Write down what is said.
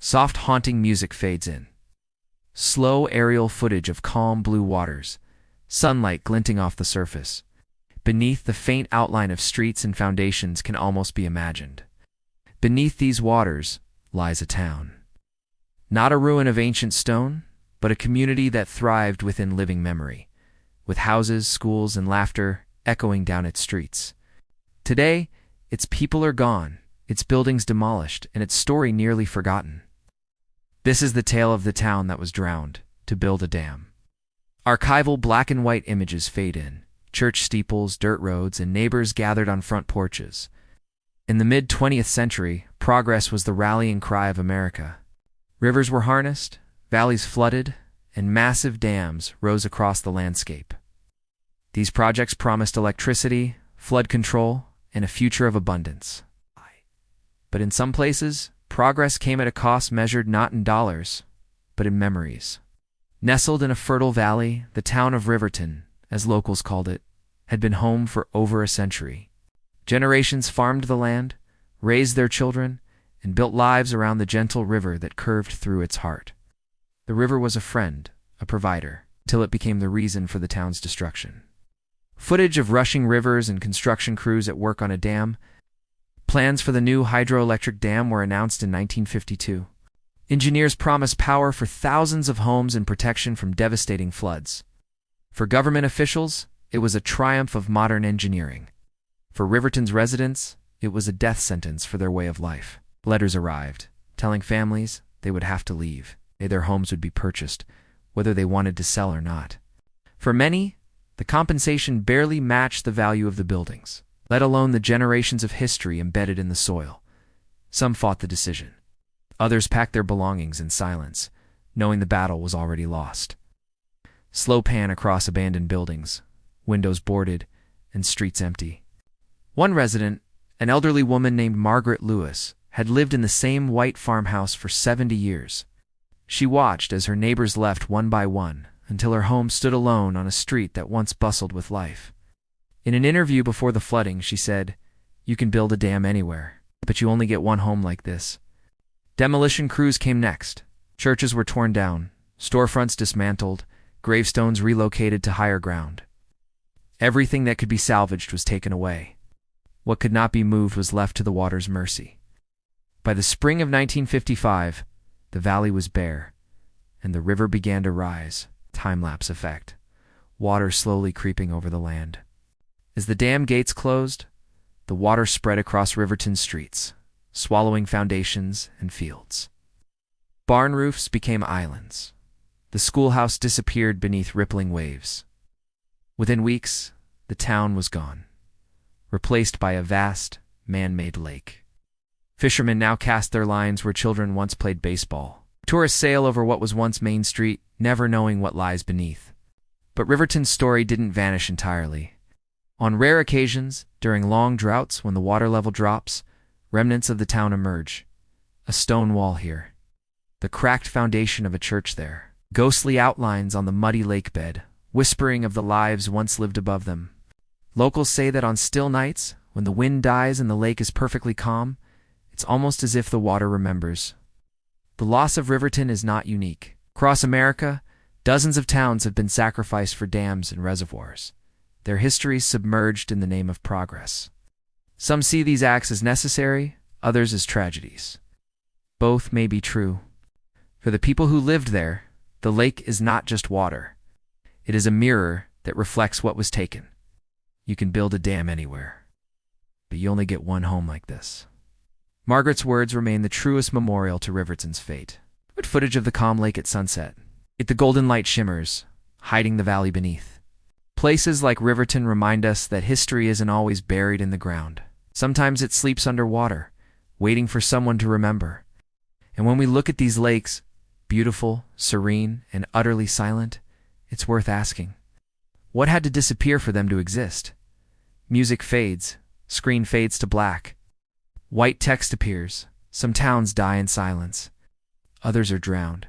Soft haunting music fades in. Slow aerial footage of calm blue waters, sunlight glinting off the surface. Beneath, the faint outline of streets and foundations can almost be imagined. Beneath these waters lies a town. Not a ruin of ancient stone, but a community that thrived within living memory, with houses, schools, and laughter echoing down its streets. Today, its people are gone, its buildings demolished, and its story nearly forgotten. This is the tale of the town that was drowned to build a dam. Archival black and white images fade in. Church steeples, dirt roads, and neighbors gathered on front porches. In the mid-20th century, progress was the rallying cry of America. Rivers were harnessed, valleys flooded, and massive dams rose across the landscape. These projects promised electricity, flood control, and a future of abundance. But in some places, progress came at a cost measured not in dollars, but in memories. Nestled in a fertile valley, the town of Riverton, as locals called it, had been home for over a century. Generations farmed the land, raised their children, and built lives around the gentle river that curved through its heart. The river was a friend, a provider, till it became the reason for the town's destruction. Footage of rushing rivers and construction crews at work on a dam. Plans for the new hydroelectric dam were announced in 1952. Engineers promised power for thousands of homes and protection from devastating floods. For government officials, it was a triumph of modern engineering. For Riverton's residents, it was a death sentence for their way of life. Letters arrived, telling families they would have to leave. Their homes would be purchased, whether they wanted to sell or not. For many, the compensation barely matched the value of the buildings, let alone the generations of history embedded in the soil. Some fought the decision. Others packed their belongings in silence, knowing the battle was already lost. Slow pan across abandoned buildings, windows boarded, and streets empty. One resident, an elderly woman named Margaret Lewis, had lived in the same white farmhouse for 70 years. She watched as her neighbors left one by one until her home stood alone on a street that once bustled with life. In an interview before the flooding, she said, "You can build a dam anywhere, but you only get one home like this." Demolition crews came next. Churches were torn down, storefronts dismantled, gravestones relocated to higher ground. Everything that could be salvaged was taken away. What could not be moved was left to the water's mercy. By the spring of 1955, the valley was bare, and the river began to rise, time-lapse effect, water slowly creeping over the land. As the dam gates closed, the water spread across Riverton's streets, swallowing foundations and fields. Barn roofs became islands. The schoolhouse disappeared beneath rippling waves. Within weeks, the town was gone, replaced by a vast, man-made lake. Fishermen now cast their lines where children once played baseball. Tourists sail over what was once Main Street, never knowing what lies beneath. But Riverton's story didn't vanish entirely. On rare occasions, during long droughts when the water level drops, remnants of the town emerge. A stone wall here, the cracked foundation of a church there, ghostly outlines on the muddy lake bed, whispering of the lives once lived above them. Locals say that on still nights, when the wind dies and the lake is perfectly calm, it's almost as if the water remembers. The loss of Riverton is not unique. Across America, dozens of towns have been sacrificed for dams and reservoirs, their histories submerged in the name of progress. Some see these acts as necessary, others as tragedies. Both may be true. For the people who lived there, the lake is not just water. It is a mirror that reflects what was taken. You can build a dam anywhere, but you only get one home like this. Margaret's words remain the truest memorial to Riverton's fate. But footage of the calm lake at sunset. The golden light shimmers, hiding the valley beneath. Places like Riverton remind us that history isn't always buried in the ground. Sometimes it sleeps underwater, waiting for someone to remember. And when we look at these lakes, beautiful, serene, and utterly silent, it's worth asking, what had to disappear for them to exist? Music fades, screen fades to black. White text appears. Some towns die in silence. Others are drowned.